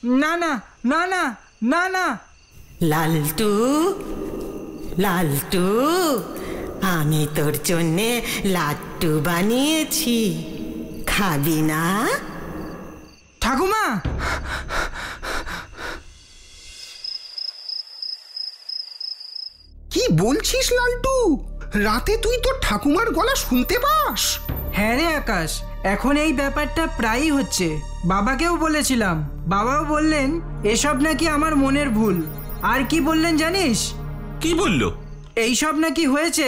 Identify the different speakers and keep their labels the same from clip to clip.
Speaker 1: না না না না না না।
Speaker 2: লালটু, লালটু, আমি তোর জন্যে লাড্ডু বানিয়েছি, খাবি না?
Speaker 1: ঠাকুমা,
Speaker 3: কি বলছিস লালটু? রাতে তুই তোর ঠাকুমার গলা শুনতে পাস?
Speaker 1: হ্যাঁ রে আকাশ, এখন এই ব্যাপারটা প্রায়ই হচ্ছে। বাবাকেও বলেছিলাম, বাবাও বললেন এসব নাকি আমার মনের ভুল। আর কি বললেন জানিস?
Speaker 4: কি বলল?
Speaker 1: এইসব নাকি হয়েছে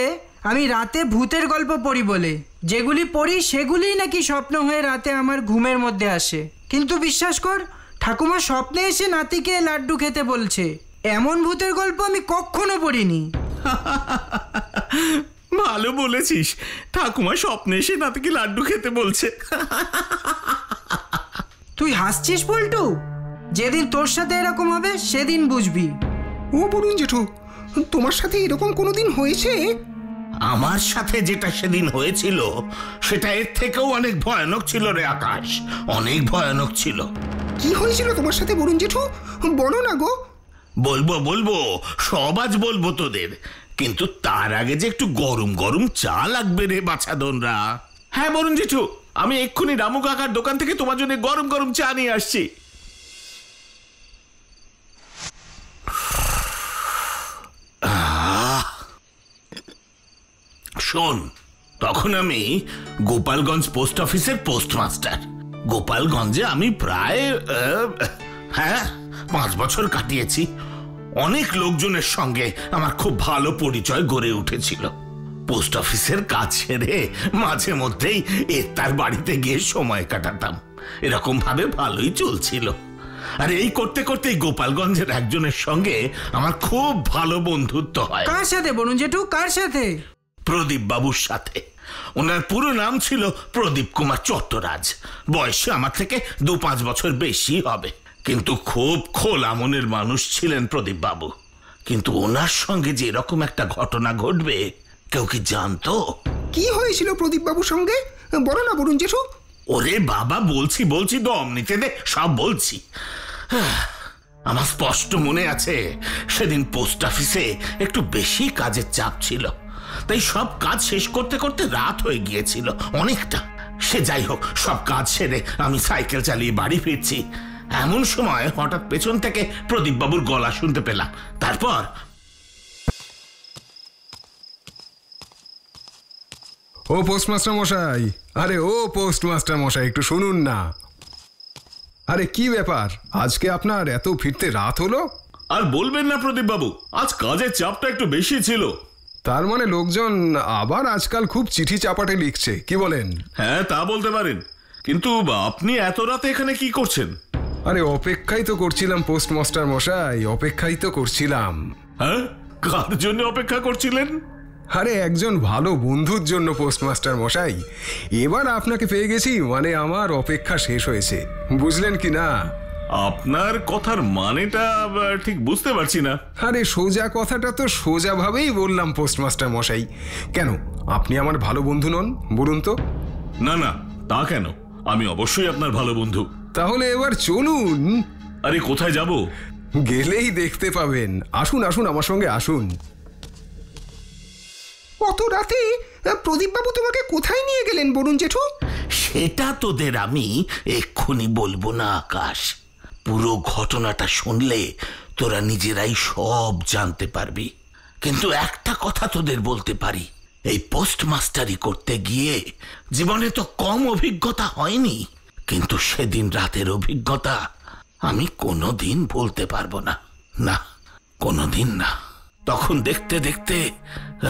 Speaker 1: আমি রাতে ভূতের গল্প পড়ি বলে। যেগুলি পড়ি সেগুলিই নাকি স্বপ্ন হয়ে রাতে আমার ঘুমের মধ্যে আসে। কিন্তু বিশ্বাস কর, ঠাকুমা স্বপ্নে এসে নাতিকে লাড্ডু খেতে বলছে। এমন ভূতের গল্প আমি কখনো পড়িনি।
Speaker 4: ভালো বলেছিস, ঠাকুমা স্বপ্নে এসে নাতিকে লাড্ডু খেতে বলছে।
Speaker 1: তুই হাসছিস পল্টু? যেদিন তোর সাথে এরকম হবে সেদিন বুঝবি।
Speaker 3: ও বরুণ জেঠু, তোমার সাথে এরকম কোনোদিন হয়েছে?
Speaker 5: আমার সাথে যেটা সেদিন হয়েছিল সেটা এর থেকেও অনেক ভয়ানক ছিল রে আকাশ, অনেক ভয়ানক ছিল।
Speaker 3: কি হয়েছিল তোমার সাথে বরুণ জেঠু? বলো না গো।
Speaker 5: বলবো বলবো, সব আজ বলবো তোদের, কিন্তু তার আগে যে একটু গরম গরম চা লাগবে রে বাছাদনরা।
Speaker 4: হ্যাঁ বরুণ জেঠু, আমি এক্ষুনি রামু কাকার দোকান থেকে তোমার জন্য গরম গরম চা নিয়ে আসছি।
Speaker 5: শোন, তখন আমি গোপালগঞ্জ পোস্ট অফিসের পোস্টমাস্টার। গোপালগঞ্জে আমি প্রায় 5 বছর কাটিয়েছি। অনেক লোকজনের সঙ্গে আমার খুব ভালো পরিচয় গড়ে উঠেছিল। পোস্ট অফিসের কাজ সেরে মাঝে মধ্যেই তার বাড়িতে গিয়ে সময় কাটাতাম। এরকম ভাবে ভালোই চলছিল। আর এই করতে করতেই গোপালগঞ্জের একজনের সঙ্গে আমার খুব ভালো বন্ধুত্ব হয়।
Speaker 1: কার সাথে বরুণ জেঠু, কার সাথে?
Speaker 5: প্রদীপ বাবুর সাথে। ওনার পুরো নাম ছিল প্রদীপ কুমার চট্টরাজ। বয়সে আমার থেকে 2-5 বছর বেশি হবে, কিন্তু খুব খোলা মনের মানুষ ছিলেন প্রদীপ বাবু। কিন্তু ওনার সঙ্গে যে এরকম একটা ঘটনা ঘটবে কেউ কি জানতো?
Speaker 3: কি হয়েছিল প্রদীপ বাবুর সঙ্গে? বলো না বরুণ জেঠু।
Speaker 5: ওরে বাবা, বলছি দম নিতে দে, সব বলছি। আমার স্পষ্ট মনে আছে সেদিন পোস্ট অফিসে একটু বেশি কাজের চাপ ছিল, তাই সব কাজ শেষ করতে করতে রাত হয়ে গিয়েছিল অনেকটা। সে যাই হোক, সব কাজ সেরে আমি সাইকেল চালিয়ে বাড়ি ফিরছি। এমন সময় হঠাৎ পেছন থেকে প্রদীপ বাবুর গলা শুনতে পেলাম। তারপর
Speaker 6: ও পোস্টমাস্টার মশাই, আরে ও পোস্টমাস্টার মশাই, একটু শুনুন না। আরে কি ব্যাপার, আজকে আপনার এত ফিরতে রাত হলো?
Speaker 4: আর বলবেন না প্রদীপ বাবু, আজ কাজের চাপটা একটু বেশি ছিল।
Speaker 6: তার মানে লোকজন আবার আজকাল খুব চিঠি চাপাটে লিখছে, কি বলেন?
Speaker 4: হ্যাঁ, তা বলতে পারেন, কিন্তু আপনি এত রাতে এখানে কি করছেন?
Speaker 6: আরে অপেক্ষাই তো করছিলাম পোস্টমাস্টার মশাই, অপেক্ষাই তো করছিলাম।
Speaker 4: হ্যাঁ, কার জন্য অপেক্ষা করছিলেন?
Speaker 6: আরে একজন ভালো বন্ধুর জন্য পোস্টমাস্টার মশাই। এবার আপনাকে পেয়ে গেছি, মানে আমার অপেক্ষা শেষ হয়েছে, বুঝলেন কি না?
Speaker 4: আপনার কথার মানেটা ঠিক বুঝতে পারছি না।
Speaker 6: আরে সোজা কথাটা তো সোজা ভাবেই বললাম পোস্টমাস্টার মশাই। কেন, আপনি আমার ভালো বন্ধু নন বলুন তো?
Speaker 4: না না, তা কেন, আমি অবশ্যই আপনার ভালো বন্ধু।
Speaker 6: তাহলে এবার চলুন।
Speaker 4: আরে কোথায় যাব?
Speaker 6: গেলেই দেখতে পাবেন, আসুন আসুন আমার সঙ্গে আসুন।
Speaker 3: অত রাতে প্রদীপ বাবু তোমাকে কোথায় নিয়ে গেলেন বরুণ জেঠু?
Speaker 5: সেটা তোদের আমি এক্ষুনি বলবো না আকাশ। পুরো ঘটনাটা শুনলে তোরা নিজেরাই সব জানতে পারবি। কিন্তু একটা কথা তোদের বলতে পারি, এই পোস্টমাস্টারি করতে গিয়ে জীবনে তো কম অভিজ্ঞতা হয়নি, কিন্তু সেদিন রাতের অভিজ্ঞতা আমি কোনোদিন বলতে পারবো না, না কোনোদিন না। তখন দেখতে দেখতে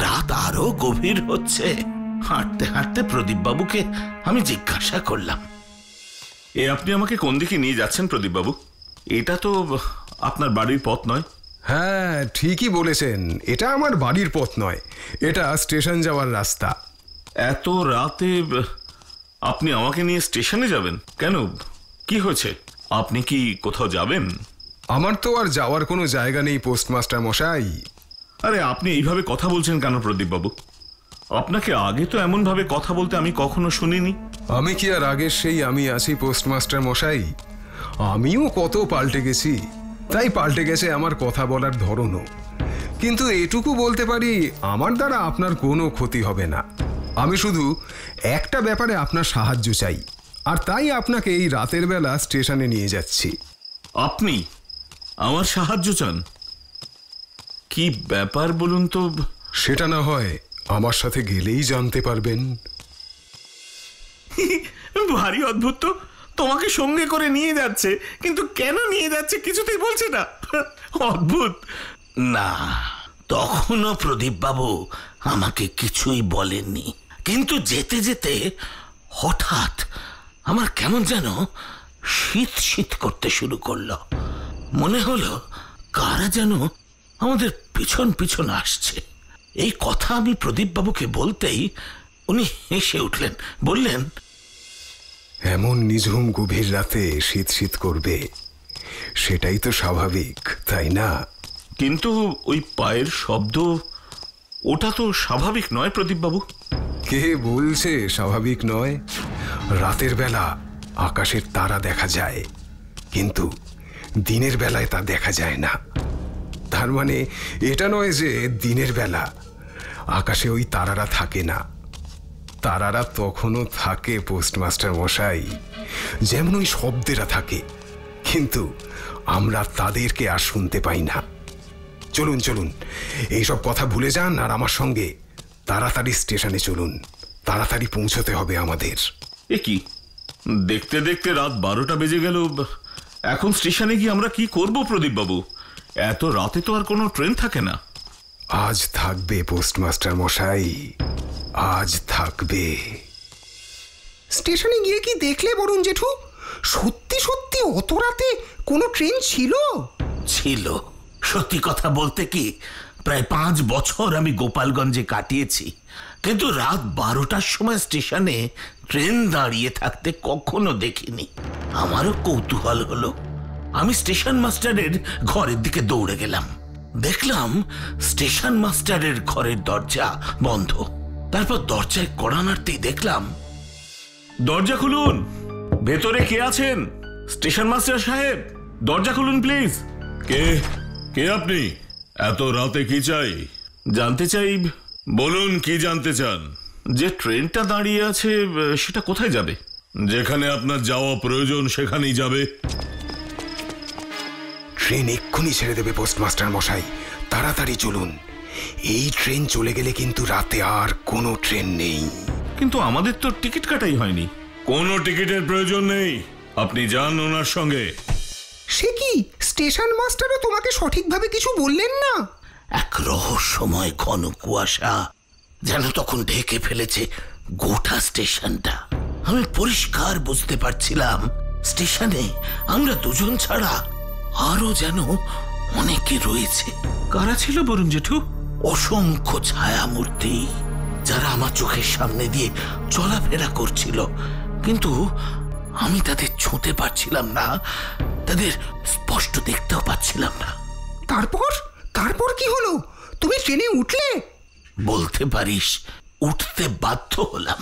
Speaker 5: রাত আরো গভীর হচ্ছে। হাঁটতে হাঁটতে প্রদীপ বাবুকে আমি জিজ্ঞাসা করলাম,
Speaker 4: আপনি আমাকে কোন দিকে নিয়ে যাচ্ছেন প্রদীপ বাবু? এটা তো আপনার বাড়ির পথ নয়।
Speaker 6: হ্যাঁ ঠিকই বলেছেন, এটা আমার বাড়ির পথ নয়, এটা স্টেশন যাওয়ার রাস্তা।
Speaker 4: এত রাতে আপনি আমাকে নিয়ে স্টেশনে যাবেন কেন? কি হয়েছে? আপনি কি কোথাও যাবেন?
Speaker 6: আমার তো আর যাওয়ার কোনো জায়গা নেই পোস্টমাস্টার মশাই।
Speaker 4: আরে আপনি এইভাবে কথা বলছেন কেন প্রদীপ বাবু? আপনাকে আগে তো এমন ভাবে কথা বলতে আমি কখনো শুনিনি।
Speaker 6: আমি কি আর আগের সেই আমি আছি পোস্টমাস্টার মশাই? আমিও কত পাল্টে গেছি, তাই পাল্টে গেছে আমার কথা বলার ধরনও। কিন্তু এটুকু বলতে পারি, আমার দ্বারা আপনার কোনো ক্ষতি হবে না। আমি শুধু একটা ব্যাপারে আপনার সাহায্য চাই, আর তাই আপনাকে এই রাতের বেলা স্টেশনে নিয়ে যাচ্ছি।
Speaker 4: আপনি আমার সাহায্য চান? কি ব্যাপার বলুন তো?
Speaker 6: সেটা না হয় আমার সাথে গেলেই জানতে পারবেন।
Speaker 4: ভারী অদ্ভুত তো, তোমাকে সঙ্গে করে নিয়ে যাচ্ছে, কিন্তু কেন নিয়ে যাচ্ছে কিছুতেই বলছে না। অদ্ভুত।
Speaker 5: না, তখনও প্রদীপ বাবু আমাকে কিছুই বলেননি, কিন্তু যেতে যেতে হঠাৎ আমার কেমন যেন শীত শীত করতে শুরু করলো। মনে হলো কারা যেন আমাদের পিছন পিছন আসছে। এই কথা আমি প্রদীপ বাবুকে বলতেই উনি হেসে উঠলেন, বললেন,
Speaker 6: এমন নিঝুম গভীর রাতে শীত শীত করবে, সেটাই তো স্বাভাবিক, তাই না?
Speaker 4: কিন্তু ওই পায়ের শব্দ, ওটা তো স্বাভাবিক নয় প্রদীপ বাবু।
Speaker 6: কে বলছে স্বাভাবিক নয়? রাতের বেলা আকাশের তারা দেখা যায়, কিন্তু দিনের বেলায় তা দেখা যায় না। তার মানে এটা নয় যে দিনের বেলা আকাশে ওই তারারা থাকে না। তারারা তখনও থাকে পোস্টমাস্টার মশাই, যেমন ওই শব্দেরা থাকে, কিন্তু আমরা তাদেরকে আর শুনতে পাই না। চলুন চলুন, এইসব কথা ভুলে যান আর আমার সঙ্গে তাড়াতাড়ি স্টেশনে চলুন। তাড়াতাড়ি পৌঁছতে হবে আমাদের।
Speaker 4: এ কি, দেখতে দেখতে রাত 12টা বেজে গেল। এখন স্টেশনে গিয়ে আমরা কি করব প্রদীপ বাবু? এত রাতে তো আর কোনো ট্রেন থাকে না।
Speaker 6: আজ থাকবে পোস্টমাস্টার মশাই, আজ থাকবে।
Speaker 3: স্টেশনে গিয়ে কি দেখলে বরুণ জেঠু? সত্যি সত্যি অত রাতে কোনো ট্রেন ছিল?
Speaker 5: ছিল। সত্যি কথা বলতে কি, প্রায় 5 বছর আমি গোপালগঞ্জে কাটিয়েছি, কিন্তু রাত 12টার সময় স্টেশনে ট্রেন দাঁড়িয়ে থাকতে কখনো দেখিনি। আমারও কৌতূহল হলো। আমি স্টেশন মাস্টারের ঘরের দিকে দৌড়ে গেলাম। দেখলাম স্টেশন মাস্টারের ঘরের দরজা বন্ধ। তারপর দরজায় কড়া নাড়তেই দেখলাম,
Speaker 4: দরজা খুলুন, ভেতরে কে আছেন? স্টেশন মাস্টার সাহেব, দরজা খুলুন প্লিজ। কে কে আপনি? এত রাতে কি চাই? জানতে চাই। বলুন কি জানতে চান? যে ট্রেনটা দাঁড়িয়ে আছে সেটা কোথায় যাবে? যেখানে আপনার যাওয়া প্রয়োজন সেখানেই যাবে।
Speaker 6: ট্রেন এক্ষুনি ছেড়ে দেবে পোস্টমাস্টার মশাই, তাড়াতাড়ি চলুন। এই ট্রেন চলে গেলে কিন্তু রাতে আর কোনো ট্রেন নেই।
Speaker 4: কিন্তু আমাদের তো টিকিট কাটাই হয়নি। কোনো টিকিটের প্রয়োজন নেই, আপনি যান ওনার সঙ্গে।
Speaker 3: সে কি, স্টেশন মাস্টারও তোমাকে সঠিকভাবে কিছু বললেন না?
Speaker 5: এক রহস্যময় ঘন কুয়াশা যেন তখন ঢেকে ফেলেছে গোটা স্টেশনটা। আমি পরিষ্কার বুঝতে পারছিলাম স্টেশনে আমরা দুজন ছাড়া আরো যেন অনেকে রয়েছে।
Speaker 4: কারা ছিল বরুণ জেঠু?
Speaker 5: অসংখ্য ছায়ামূর্তি, যারা আমার চোখের সামনে দিয়ে চলাফেরা করছিল, কিন্তু আমি তাদের ছুঁতে পারছিলাম না, তাদের স্পষ্ট দেখতেও পাচ্ছিলাম না।
Speaker 3: তারপর তারপর কি হলো? তুমি ট্রেনে উঠলে?
Speaker 5: বলতে পারিস উঠতে বাধ্য হলাম।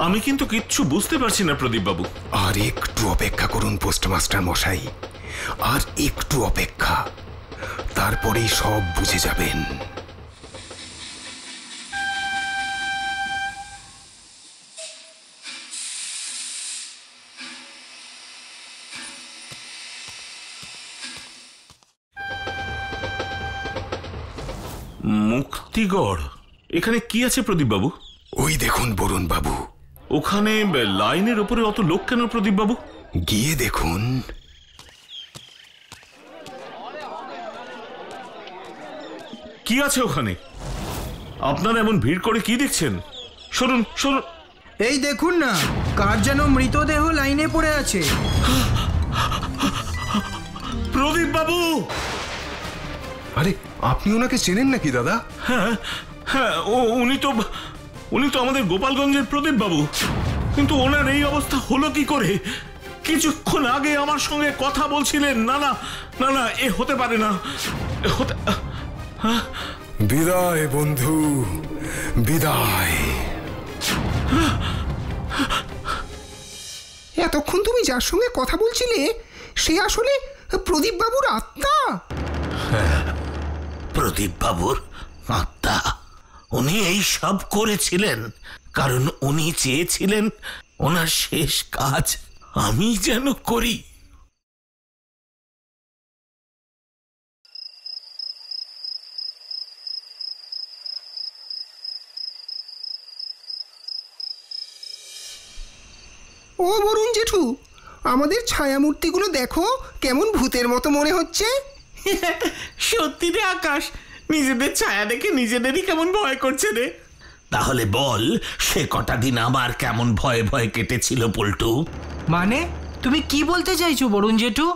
Speaker 4: আমি কিন্তু কিচ্ছু বুঝতে পারছি না প্রদীপ বাবু।
Speaker 6: আর একটু অপেক্ষা করুন পোস্টমাস্টার মশাই, আর একটু অপেক্ষা, তারপরেই সব বুঝে যাবেন।
Speaker 4: মুক্তিগড়, এখানে কি আছে প্রদীপ বাবু?
Speaker 6: ওই দেখুন বরুণ বাবু।
Speaker 4: ওখানে লাইনের উপরে অত লোক কেন প্রদীপ বাবু?
Speaker 6: গিয়ে দেখুন।
Speaker 4: কি আছে ওখানে? আপনারা এমন ভিড় করে কি দেখছেন? সরুন সরুন।
Speaker 1: এই দেখুন না, কার যেন মৃতদেহ লাইনে পড়ে আছে।
Speaker 4: প্রদীপ বাবু!
Speaker 6: আরে, আপনি ওনাকে চেনেন নাকি দাদা?
Speaker 4: হ্যাঁ হ্যাঁ, উনি তো আমাদের গোপালগঞ্জের প্রদীপ বাবু। কিন্তু ওনার এই অবস্থা হলো কি করে? কিছুক্ষণ আগে আমার সঙ্গে কথা বলছিলেন। না না না না, এ হতে পারে না।
Speaker 6: বিদায় বন্ধু, বিদায়।
Speaker 3: এতক্ষণ তুমি যার সঙ্গে কথা বলছিলে সে আসলে প্রদীপ বাবুর আত্মা?
Speaker 5: প্রদীপ বাবুর আত্মা। উনি এই সব করেছিলেন কারণ উনি চেয়েছিলেন ওনার শেষ কাজ আমি যেন করি।
Speaker 3: ও বরুণ জেঠু, আমাদের ছায়ামূর্তিগুলো দেখো কেমন ভূতের মতো মনে হচ্ছে।
Speaker 7: সত্যি রে আকাশ, নিজেদের ছায়া দেখে নিজেদেরই কেমন ভয় করছে রে।
Speaker 5: তাহলে বল, সে কটা দিন আমার কেমন ভয়ে ভয়ে কেটেছিল পল্টু?
Speaker 1: মানে তুমি কি বলতে চাইছো বরুণ জেঠু?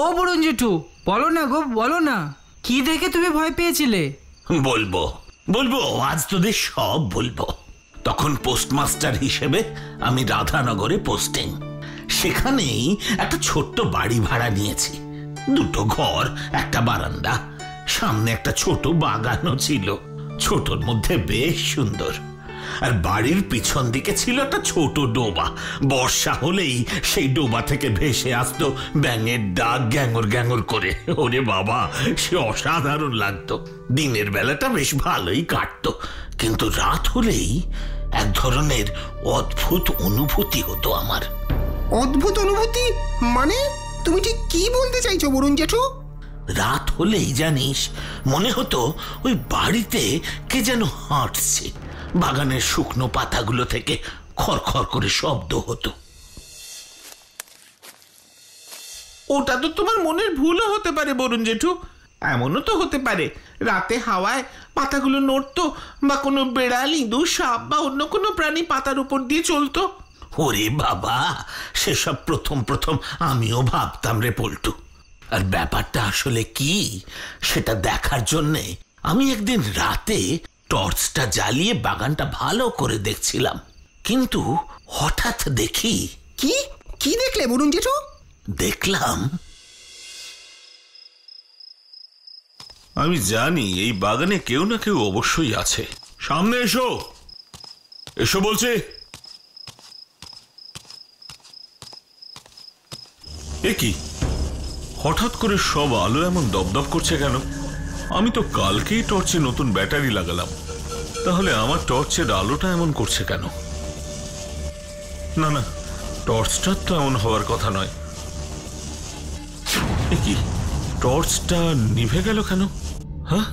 Speaker 1: ও বরুণ জেঠু, বলো না গো, বলো না, কি দেখে তুমি ভয় পেয়েছিলে?
Speaker 5: বলবো বলবো, আজ তোদের সব বলবো। তখন পোস্টমাস্টার হিসেবে আমি রাধানগরে পোস্টিং। সেখানেই একটা ছোট্ট বাড়ি ভাড়া নিয়েছি। 2 ঘর, একটা বারান্দা, সামনে একটা ছোট বাগানও ছিল। ছোটর মধ্যে বেশ সুন্দর। আর বাড়ির পিছন দিকে ছিল একটা ছোট ডোবা। বর্ষা হলেই সেই ডোবা থেকে ভেসে আসতো ব্যাঙের ডাক গ্যাঙর গ্যাঙর করে। ওরে বাবা, সে অসাধারণ লাগতো। দিনের বেলাটা বেশ ভালোই কাটতো, কিন্তু রাত হলেই এক ধরনের অদ্ভুত অনুভূতি হতো আমার।
Speaker 3: অদ্ভুত অনুভূতি মানে? তুমি ঠিক কি বলতে চাইছো বরুণ জেঠু?
Speaker 5: রাত হলেই জানিস, মনে হতো ওই বাড়িতে কে যেন হাঁটছে। বাগানের শুকনো পাতাগুলো থেকে খড়খড় করে শব্দ হতো।
Speaker 7: ওটা তো তোমার মনের ভুলও হতে পারে বরুণ জেঠু। এমনও তো হতে পারে রাতে হাওয়ায় পাতাগুলো নড়তো, বা কোনো বেড়াল, ইঁদুর, সাপ বা অন্য কোনো প্রাণী পাতার উপর দিয়ে চলতো।
Speaker 5: ওরে বাবা, সেসব প্রথম প্রথম আমিও ভাবতাম রে পল্টু। আর ব্যাপারটা আসলে কি সেটা দেখার জন্যে আমি একদিন রাতে টর্চটা জ্বালিয়ে বাগানটা ভালো করে দেখছিলাম। কিন্তু হঠাৎ দেখি।
Speaker 3: কি কি দেখলে বরুণ জেঠু?
Speaker 5: দেখলাম,
Speaker 4: আমি জানি এই বাগানে কেউ না কেউ অবশ্যই আছে। সামনে এসো, এসো বলছে। এ কি, হঠাৎ করে সব আলো এমন দপদপ করছে কেন? আমি তো কালকেই টর্চে নতুন ব্যাটারি লাগালাম, তাহলে আমার টর্চের আলোটা এমন করছে কেন? না না, টর্চটার তো এমন হওয়ার কথা নয়। এ কি, টর্চটা নিভে গেল কেন? হ্যাঁ,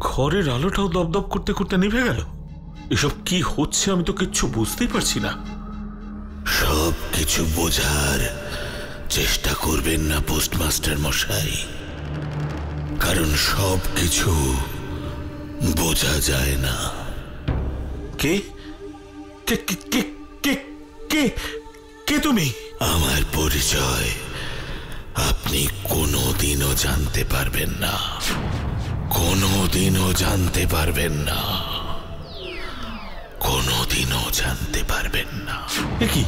Speaker 4: ঘরের আলোটাও দপদপ করতে করতে নিভে গেল। এসব কি হচ্ছে আমি তো কিচ্ছু বুঝতেই পারছি না।
Speaker 5: সব কিছু বোঝার চেষ্টা করবেন না পোস্টমাস্টার মশাই, কারণ সব কিছু বোঝা যায় না।
Speaker 4: কে কে কে কে কে কে তুমি?
Speaker 5: আমার পরিচয় আপনি কোনোদিনও জানতে পারবেন না, কোনোদিনও জানতে পারবেন না, কোনোদিনও জানতে পারবেন না।
Speaker 4: এ কি,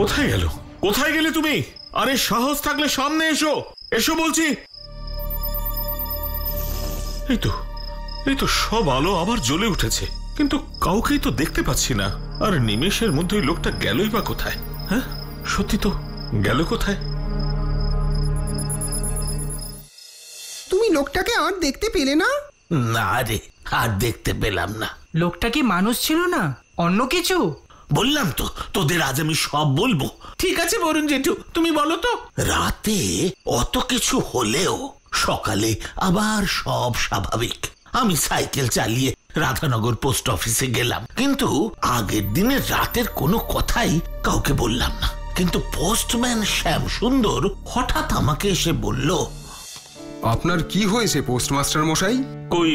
Speaker 4: কোথায় গেল? কোথায় গেলে তুমি? আরে সাহস থাকলে সামনে এসো, এসো বলছি। এই তো সব আলো আবার জ্বলে উঠেছে, কিন্তু কাউকেই তো দেখতে পাচ্ছি না। আর নিমেষের মধ্যে ওই লোকটা গেলই বা কোথায়? হ্যাঁ, সত্যি তো, গেল কোথায়?
Speaker 3: তুমি লোকটাকে আর দেখতে পেলে না?
Speaker 5: না রে, আর দেখতে পেলাম না।
Speaker 1: লোকটা কি মানুষ ছিল না, অন্য কিছু?
Speaker 5: বললাম তো তোদের আজ আমি সব বলবো।
Speaker 7: ঠিক আছে বরুণ জেঠু, তুমি বলো তো।
Speaker 5: রাতে অত কিছু হলেও সকালে আবার সব স্বাভাবিক। আমি সাইকেল চালিয়ে রাধানগর পোস্ট অফিসে গেলাম, কিন্তু আগের দিনের রাতের কোনো কথাই কাউকে বললাম না। কিন্তু পোস্টম্যান শ্যাম সুন্দর হঠাৎ আমাকে এসে বলল,
Speaker 6: আপনার কি হয়েছে পোস্টমাস্টার মশাই?
Speaker 4: কই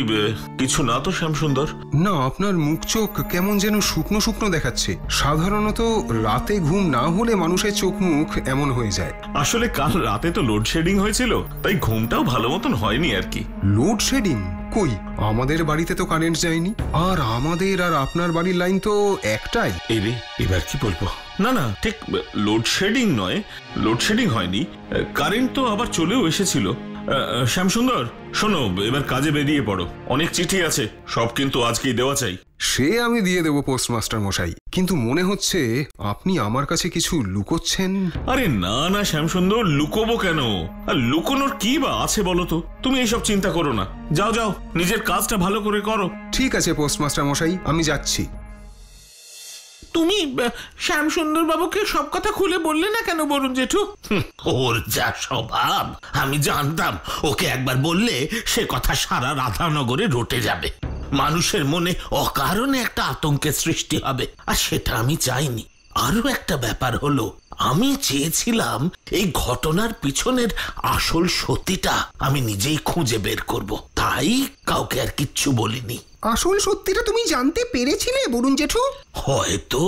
Speaker 4: কিছু না তো শ্যামসুন্দর।
Speaker 6: না, আপনার মুখ চোখ কেমন যেন শুকনো শুকনো দেখাচ্ছে। সাধারণত রাতে ঘুম না হলে মানুষের চোখ মুখ এমন হয়ে যায়।
Speaker 4: আসলে কাল রাতে তো লোডশেডিং হয়েছিল, তাই ঘুমটাও ভালো মতন হয়নি আর কি।
Speaker 6: লোডশেডিং? কই, আমাদের বাড়িতে তো কারেন্ট যায়নি। আর আমাদের আর আপনার বাড়ির লাইন তো একটাই।
Speaker 4: এই রে, এবার কি বলবো? না না, ঠিক লোডশেডিং নয়, লোডশেডিং হয়নি, কারেন্ট তো আবার চলেও এসেছিল। শ্যামসুন্দর শোনো, এবার কাজে বেরিয়ে পড়ো। অনেক চিঠি আছে, সব কিন্তু আজকেই দেওয়া চাই।
Speaker 6: সে আমি দিয়ে দেবো পোস্টমাস্টার মশাই, কিন্তু মনে হচ্ছে আপনি আমার কাছে কিছু লুকোচ্ছেন।
Speaker 4: আরে না না শ্যামসুন্দর, লুকোবো কেন? আর লুকোনোর কি বা আছে বলো তো? তুমি এইসব চিন্তা করো না, যাও যাও, নিজের কাজটা ভালো করে করো।
Speaker 6: ঠিক আছে পোস্টমাস্টার মশাই, আমি যাচ্ছি।
Speaker 7: তুমি শ্যামসুন্দর বাবুকে সব কথা খুলে বললে না কেন বরুণ জেঠু?
Speaker 5: ওর যা স্বভাব, আমি জানতাম ওকে একবার বললে সে কথা সারা রাধানগরে রটে যাবে, মানুষের মনে অকারণে একটা আতঙ্কের সৃষ্টি হবে, আর সেটা আমি চাইনি। আরো একটা ব্যাপার হলো, আমি চেয়েছিলাম এই ঘটনার পিছনের আসল সত্যিটা আমি নিজেই খুঁজে বের করব, তাই কাউকে আর কিচ্ছু বলিনি।
Speaker 3: আসল সত্যিটা তুমি জানতে পেরেছিলে বরুণ জেঠু?
Speaker 5: হয়তো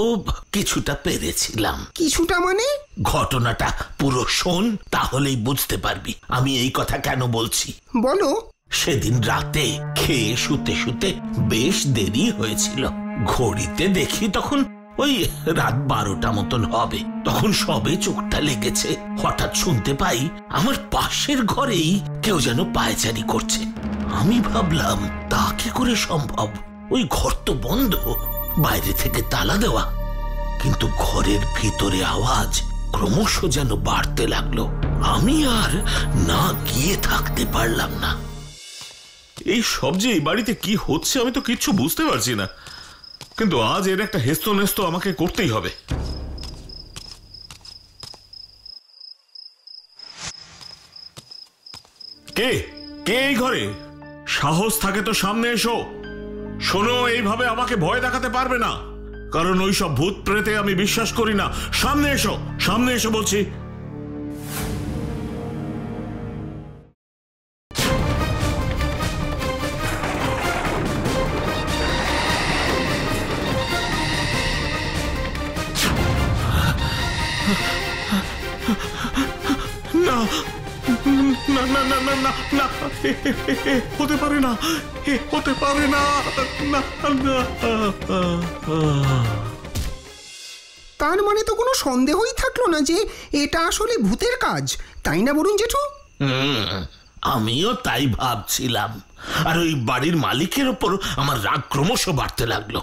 Speaker 5: কিছুটা পেরেছিলাম।
Speaker 3: কিছুটা মানে?
Speaker 5: ঘটনাটা পুরো শোন, তাহলেই বুঝতে পারবি আমি এই কথা কেন বলছি।
Speaker 3: বলো।
Speaker 5: সেদিন রাতে খেয়ে শুতে শুতে বেশ দেরি হয়েছিল। ঘড়িতে দেখি তখন ওই রাত 12টা মতন হবে। তখন সবে চোখটা লেগেছে, হঠাৎ শুনতে পাই আমার পাশের ঘরেই কেউ যেন পায়চারি করছে। আমি ভাবলাম তা কি করে সম্ভব, ওই ঘর তো বন্ধ, বাইরে থেকে তালা দেওয়া, কিন্তু ঘরের ভিতরে আওয়াজ ক্রমশ যেন বাড়তে লাগলো। আমি আর না গিয়ে থাকতে পারলাম না।
Speaker 4: এই সব যে এই বাড়িতে কি হচ্ছে আমি তো কিচ্ছু বুঝতে পারছি না, কিন্তু আজ এর একটা হেস্ত নেস্ত আমাকে করতেই হবে। কে কে এই ঘরে? সাহস থাকে তো সামনে এসো। শোনো, এইভাবে আমাকে ভয় দেখাতে পারবে না, কারণ ওই সব ভূত প্রেতে আমি বিশ্বাস করি না। সামনে এসো, সামনে এসো বলছি। না না না না না না না, হতে পারে না, হতে পারে না, না না।
Speaker 3: তার মানে তো কোনো সন্দেহই থাকলো না যে এটা আসলে ভূতের কাজ, তাই না বরুণ জেঠু?
Speaker 5: আমিও তাই ভাবছিলাম, আর ওই বাড়ির মালিকের ওপর আমার রাগ ক্রমশ বাড়তে লাগলো।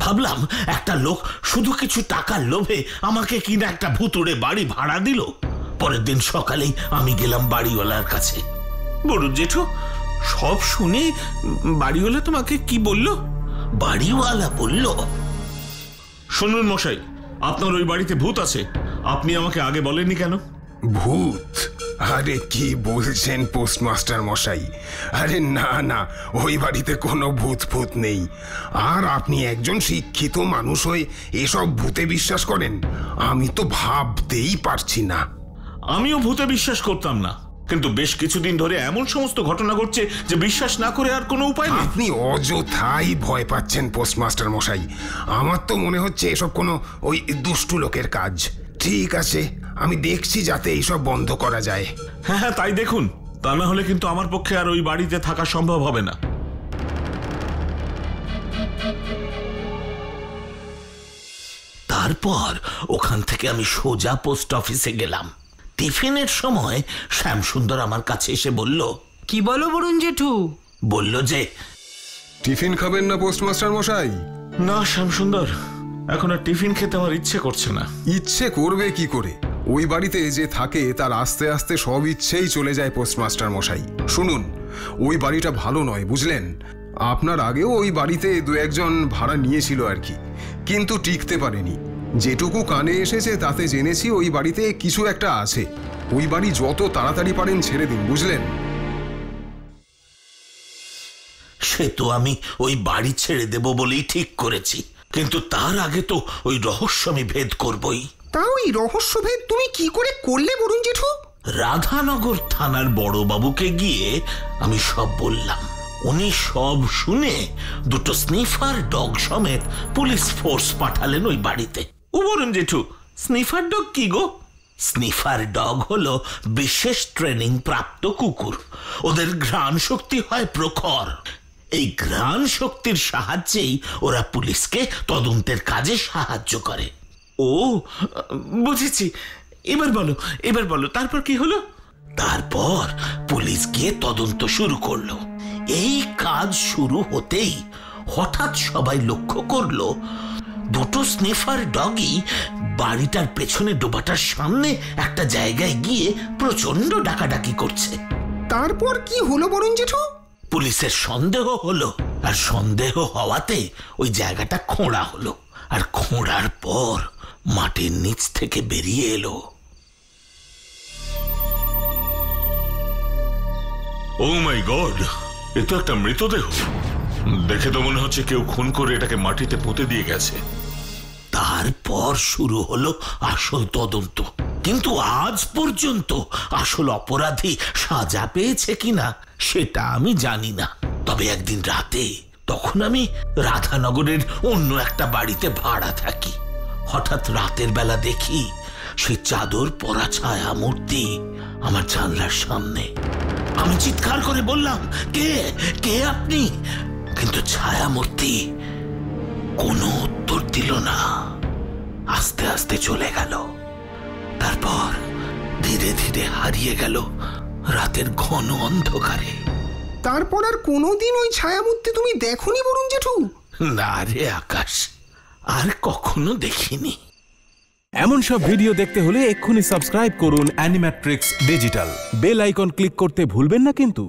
Speaker 5: ভাবলাম একটা লোক শুধু কিছু টাকার লোভে আমাকে কিনা একটা ভুতুড়ে বাড়ি ভাড়া দিল। পরের দিন সকালেই আমি গেলাম বাড়িওয়ালার কাছে।
Speaker 7: বরুণ জেঠু, সব শুনে বাড়িওয়ালা তোমাকে কি বললো?
Speaker 5: বাড়িওয়ালা বলল,
Speaker 4: শুনুন মশাই, আপনার ওই বাড়িতে ভূত আছে, আপনি আমাকে আগে বলেননি কেন?
Speaker 6: ভূত? আরে কি বলছেন পোস্টমাস্টার মশাই? আরে না না, ওই বাড়িতে কোনো ভূত ভূত নেই। আর আপনি একজন শিক্ষিত মানুষ হয়ে এসব ভূতে বিশ্বাস করেন? আমি তো ভাবতেই পারছি না।
Speaker 4: আমিও ভূতে বিশ্বাস করতাম না, কিন্তু বেশ কিছুদিন ধরে এমন সমস্ত ঘটনা ঘটছে যে বিশ্বাস না করে আর কোনো উপায় নেই।
Speaker 6: আপনি অযথাই ভয় পাচ্ছেন পোস্টমাস্টার মশাই। আমার তো মনে হচ্ছে এসব কোনো ওই দুষ্টু লোকের কাজ। ঠিক আছে, আমি দেখছি যাতে এইসব বন্ধ করা যায়।
Speaker 4: হ্যাঁ হ্যাঁ, তাই দেখুন, তা না হলে কিন্তু আমার পক্ষে আর ওই বাড়িতে থাকা সম্ভব হবে না।
Speaker 5: তারপর ওখান থেকে আমি সোজা পোস্ট অফিসে গেলাম। টিফিনের সময় শ্যামসুন্দর আমার কাছে এসে বলল,
Speaker 1: কি বলো বরুণ জেঠু?
Speaker 5: বলল যে,
Speaker 6: টিফিন খাবেন না পোস্টমাস্টার মশাই?
Speaker 4: না শ্যামসুন্দর, এখন আর টিফিন খেতে আমার ইচ্ছে করছে না।
Speaker 6: ইচ্ছে করবে কি করে? ওই বাড়িতে যে থাকে তার আস্তে আস্তে সব ইচ্ছেই চলে যায় পোস্টমাস্টার মশাই। শুনুন, ওই বাড়িটা ভালো নয়, বুঝলেন? আপনার আগেও ওই বাড়িতে দু একজন ভাড়া নিয়েছিল আর কি, কিন্তু টিকতে পারেনি। যেটুকু কানে এসেছে তাতে জেনেছি ওই বাড়িতে কিছু একটা আছে। ওই বাড়ি যত তাড়াতাড়ি পারেন ছেড়ে দিন, বুঝলেন?
Speaker 5: সে তো আমি ওই বাড়ি ছেড়ে দেব বলেই ঠিক করেছি, কিন্তু তার আগে তো ওই রহস্য আমি ভেদ করবই।
Speaker 3: তা ওই রহস্যভেদ তুমি কি করে করলে বরুণ জেঠু?
Speaker 5: রাধানগর থানার বড়বাবুকে গিয়ে আমি সব বললাম। উনি সব শুনে দুটো স্নিফার ডগ সমেত পুলিশ ফোর্স পাঠালেন ওই বাড়িতে।
Speaker 7: ও বরুণ জেঠু, স্নিফার ডগ কি গো?
Speaker 5: স্নিফার ডগ হলো বিশেষ ট্রেনিং প্রাপ্ত কুকুর। ওদের ঘ্রাণ শক্তি হয় প্রখর। এই ঘ্রাণ শক্তির সাহায্যেই ওরা পুলিশকে তদন্তের কাজে সাহায্য করে।
Speaker 7: ও বুঝেছি, এবার বলো, এবার বলো, তারপর কি হলো?
Speaker 5: তারপর পুলিশ গিয়ে তদন্ত শুরু করলো। এই কাজ শুরু হতেই হঠাৎ সবাই লক্ষ্য করলো দুটো স্নিফার ডগই বাড়িটার পেছনে ডোবাটার সামনে একটা জায়গায় গিয়ে প্রচন্ড ডাকাডাকি করছে।
Speaker 3: তারপর কি হলো বরুণ জেঠু?
Speaker 5: পুলিশের সন্দেহ হলো, আর সন্দেহ হওয়াতে ওই জায়গাটা খোঁড়া হলো, আর খোঁড়ার পর মাটির নিচ থেকে বেরিয়ে এলো
Speaker 4: ও মাই গড, এ তো একটা মৃতদেহ। দেখে তো মনে হচ্ছে কেউ খুন করে এটাকে মাটিতে পুঁতে দিয়ে গেছে।
Speaker 5: তারপর শুরু হলো আসল তদন্ত, কিন্তু আজ পর্যন্ত আসল অপরাধী সাজা পেয়েছে কিনা সেটা আমি জানি না। তবে একদিন রাতে, তখন আমি রাধানগরের অন্য একটা বাড়িতে ভাড়া থাকি, হঠাৎ রাতের বেলা দেখি সেই চাদর পরা ছায়া মূর্তি আমার জানলার সামনে। আমি চিৎকার করে বললাম, কে কে আপনি? কিন্তু ছায়া মূর্তি কোনো উত্তর দিল না, আস্তে আস্তে চলে গেল। তারপর ধীরে ধীরে হারিয়ে গেল রাতের ঘন অন্ধকারে।
Speaker 3: তারপর আর কোনোদিন ওই ছায়ামূর্তি তুমি দেখোনি বরুণ জেঠু?
Speaker 5: না রে আকাশ, আর কখনো দেখিনি।
Speaker 8: এমন সব ভিডিও দেখতে হলে এক্ষুনি সাবস্ক্রাইব করুন Animatrix Digital. Bell icon click করতে ভুলবেন না কিন্তু।